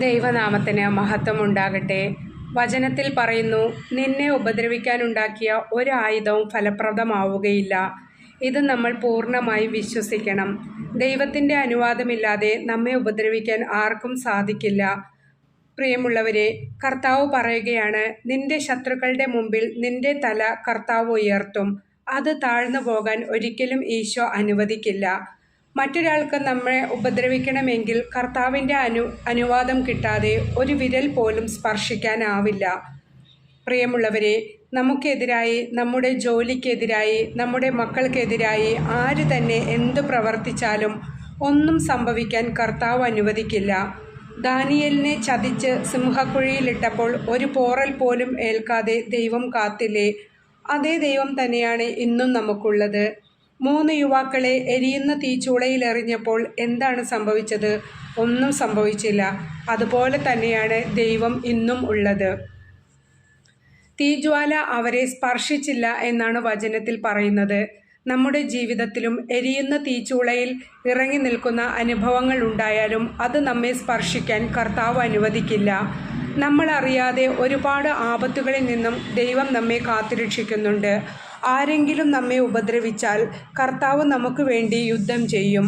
ദൈവനാമത്തിന് മഹത്വം ഉണ്ടാകട്ടെ. വചനത്തിൽ പറയുന്നു, നിന്നെ ഉപദ്രവിക്കാനുണ്ടാക്കിയ ഒരായുധവും ഫലപ്രദമാവുകയില്ല. ഇത് നമ്മൾ പൂർണ്ണമായും വിശ്വസിക്കണം. ദൈവത്തിൻ്റെ അനുവാദമില്ലാതെ നമ്മെ ഉപദ്രവിക്കാൻ ആർക്കും സാധിക്കില്ല. പ്രിയമുള്ളവരെ, കർത്താവ് പറയുകയാണ്, നിന്റെ ശത്രുക്കളുടെ മുമ്പിൽ നിന്റെ തല കർത്താവ് ഉയർത്തും. അത് താഴ്ന്നു പോകാൻ ഒരിക്കലും ഈശോ അനുവദിക്കില്ല. മറ്റൊരാൾക്ക് നമ്മെ ഉപദ്രവിക്കണമെങ്കിൽ കർത്താവിൻ്റെ അനുവാദം കിട്ടാതെ ഒരു വിരൽ പോലും സ്പർശിക്കാനാവില്ല. പ്രിയമുള്ളവരെ, നമുക്കെതിരായി, നമ്മുടെ ജോലിക്കെതിരായി, നമ്മുടെ മക്കൾക്കെതിരായി ആര് തന്നെ എന്തു പ്രവർത്തിച്ചാലും ഒന്നും സംഭവിക്കാൻ കർത്താവ് അനുവദിക്കില്ല. ദാനിയേലിനെ ചതിച്ച് സിംഹക്കുഴിയിലിട്ടപ്പോൾ ഒരു പോറൽ പോലും ഏൽക്കാതെ ദൈവം കാത്തില്ലേ? അതേ ദൈവം തന്നെയാണ് ഇന്നും നമുക്കുള്ളത്. 3 യുവാക്കളെ എരിയുന്ന തീച്ചൂളയിൽ എറിഞ്ഞപ്പോൾ എന്താണ് സംഭവിച്ചത്? ഒന്നും സംഭവിച്ചില്ല. അതുപോലെ തന്നെയാണ് ദൈവം ഇന്നും ഉള്ളത്. തീജ്വാല അവരെ സ്പർശിച്ചില്ല എന്നാണ് വചനത്തിൽ പറയുന്നത്. നമ്മുടെ ജീവിതത്തിലും എരിയുന്ന തീച്ചൂളയിൽ ഇറങ്ങി നിൽക്കുന്ന അനുഭവങ്ങൾ ഉണ്ടായാലും അത് നമ്മെ സ്പർശിക്കാൻ കർത്താവ് അനുവദിക്കില്ല. നമ്മൾ അറിയാതെ ഒരുപാട് ആപത്തുകളിൽ നിന്നും ദൈവം നമ്മെ കാത്തുരക്ഷിക്കുന്നുണ്ട്. ആരെങ്കിലും നമ്മെ ഉപദ്രവിച്ചാൽ കർത്താവ് നമുക്ക് വേണ്ടി യുദ്ധം ചെയ്യും.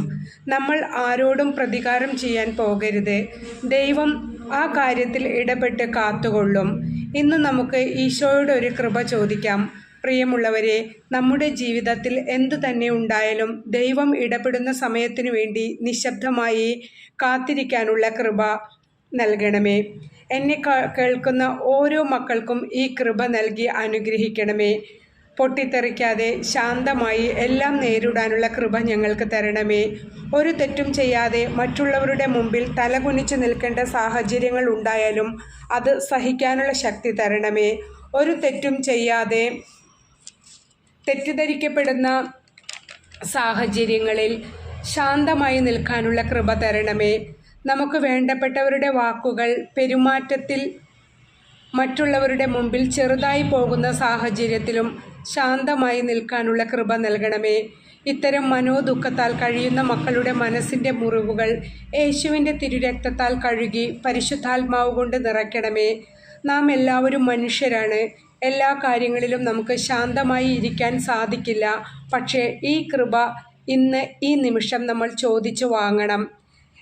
നമ്മൾ ആരോടും പ്രതികാരം ചെയ്യാൻ പോകരുത്. ദൈവം ആ കാര്യത്തിൽ ഇടപെട്ട് കാത്തുകൊള്ളും. ഇന്ന് നമുക്ക് ഈശോയുടെ ഒരു കൃപ ചോദിക്കാം. പ്രിയമുള്ളവരെ, നമ്മുടെ ജീവിതത്തിൽ എന്തു തന്നെ ഉണ്ടായാലും ദൈവം ഇടപെടുന്ന സമയത്തിനു വേണ്ടി നിശബ്ദമായി കാത്തിരിക്കാനുള്ള കൃപ നൽകണമേ. എന്നെ കേൾക്കുന്ന ഓരോ മക്കൾക്കും ഈ കൃപ നൽകി അനുഗ്രഹിക്കണമേ. പൊട്ടിത്തെറിക്കാതെ ശാന്തമായി എല്ലാം നേരിടാനുള്ള കൃപ ഞങ്ങൾക്ക് തരണമേ. ഒരു തെറ്റും ചെയ്യാതെ മറ്റുള്ളവരുടെ മുമ്പിൽ തലകുനിച്ച് നിൽക്കേണ്ട സാഹചര്യങ്ങൾ ഉണ്ടായാലും അത് സഹിക്കാനുള്ള ശക്തി തരണമേ. ഒരു തെറ്റും ചെയ്യാതെ തെറ്റിദ്ധരിക്കപ്പെടുന്ന സാഹചര്യങ്ങളിൽ ശാന്തമായി നിൽക്കാനുള്ള കൃപ തരണമേ. നമുക്ക് വേണ്ടപ്പെട്ടവരുടെ വാക്കുകൾ, പെരുമാറ്റത്തിൽ മറ്റുള്ളവരുടെ മുമ്പിൽ ചെറുതായി പോകുന്ന സാഹചര്യത്തിലും ശാന്തമായി നിൽക്കാനുള്ള കൃപ നൽകണമേ. ഇത്തരം മനോദുഃഖത്താൽ കഴിയുന്ന മക്കളുടെ മനസ്സിൻ്റെ മുറിവുകൾ യേശുവിൻ്റെ തിരുരക്തത്താൽ കഴുകി പരിശുദ്ധാത്മാവ് കൊണ്ട് നിറയ്ക്കണമേ. നാം എല്ലാവരും മനുഷ്യരാണ്. എല്ലാ കാര്യങ്ങളിലും നമുക്ക് ശാന്തമായി ഇരിക്കാൻ സാധിക്കില്ല. പക്ഷേ ഈ കൃപ ഇന്ന് ഈ നിമിഷം നമ്മൾ ചോദിച്ചു വാങ്ങണം.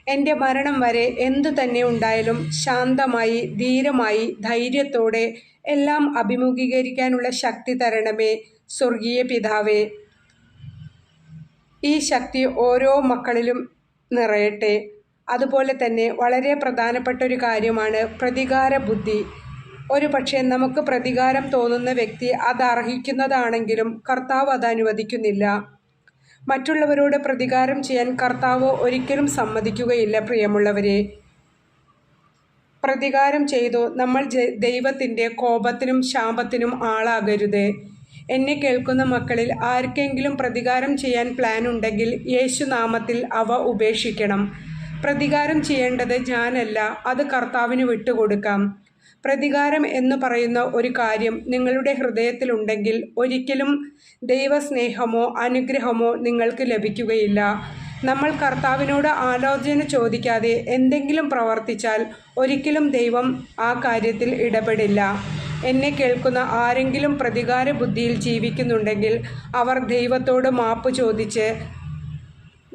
എൻ്റെ മരണം വരെ എന്തു തന്നെ ഉണ്ടായാലും ശാന്തമായി, ധീരമായി, ധൈര്യത്തോടെ എല്ലാം അഭിമുഖീകരിക്കാനുള്ള ശക്തി തരണമേ സ്വർഗീയ പിതാവേ. ഈ ശക്തി ഓരോ മക്കളിലും നിറയട്ടെ. അതുപോലെ തന്നെ വളരെ പ്രധാനപ്പെട്ട ഒരു കാര്യമാണ് പ്രതികാര ബുദ്ധി. ഒരു പക്ഷേ നമുക്ക് പ്രതികാരം തോന്നുന്ന വ്യക്തി അത് അർഹിക്കുന്നതാണെങ്കിലും കർത്താവ് അത് അനുവദിക്കുന്നില്ല. മറ്റുള്ളവരോട് പ്രതികാരം ചെയ്യാൻ കർത്താവ് ഒരിക്കലും സമ്മതിക്കുകയില്ല. പ്രിയമുള്ളവരെ, പ്രതികാരം ചെയ്തു നമ്മൾ ദൈവത്തിൻ്റെ കോപത്തിനും ശാപത്തിനും ആളാകരുത്. എന്നെ കേൾക്കുന്ന മക്കളിൽ ആർക്കെങ്കിലും പ്രതികാരം ചെയ്യാൻ പ്ലാൻ ഉണ്ടെങ്കിൽ യേശുനാമത്തിൽ അവ ഉപേക്ഷിക്കണം. പ്രതികാരം ചെയ്യേണ്ടത് ഞാനല്ല, അത് കർത്താവിന് വിട്ടുകൊടുക്കാം. പ്രതികാരം എന്ന് പറയുന്ന ഒരു കാര്യം നിങ്ങളുടെ ഹൃദയത്തിലുണ്ടെങ്കിൽ ഒരിക്കലും ദൈവസ്നേഹമോ അനുഗ്രഹമോ നിങ്ങൾക്ക് ലഭിക്കുകയില്ല. നമ്മൾ കർത്താവിനോട് ആലോചന ചോദിക്കാതെ എന്തെങ്കിലും പ്രവർത്തിച്ചാൽ ഒരിക്കലും ദൈവം ആ കാര്യത്തിൽ ഇടപെടില്ല. എന്നെ കേൾക്കുന്ന ആരെങ്കിലും പ്രതികാര ബുദ്ധിയിൽ ജീവിക്കുന്നുണ്ടെങ്കിൽ അവർ ദൈവത്തോട് മാപ്പ് ചോദിച്ച്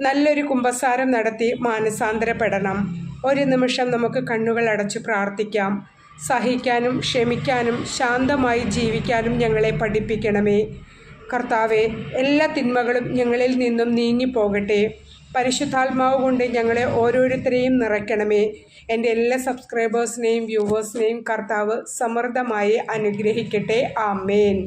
നല്ലൊരു കുമ്പസാരം നടത്തി മാനസാന്തരപ്പെടണം. ഒരു നിമിഷം നമുക്ക് കണ്ണുകൾ അടച്ച് പ്രാർത്ഥിക്കാം. സഹിക്കാനും ക്ഷമിക്കാനും ശാന്തമായി ജീവിക്കാനും ഞങ്ങളെ പഠിപ്പിക്കണമേ. കർത്താവെ, എല്ലാ തിന്മകളും ഞങ്ങളിൽ നിന്നും നീങ്ങിപ്പോകട്ടെ. പരിശുദ്ധാത്മാവ് കൊണ്ട് ഞങ്ങളെ ഓരോരുത്തരെയും നിറയ്ക്കണമേ. എൻ്റെ എല്ലാ സബ്സ്ക്രൈബേഴ്സിനെയും വ്യൂവേഴ്സിനെയും കർത്താവ് സമൃദ്ധമായി അനുഗ്രഹിക്കട്ടെ. ആമേൻ.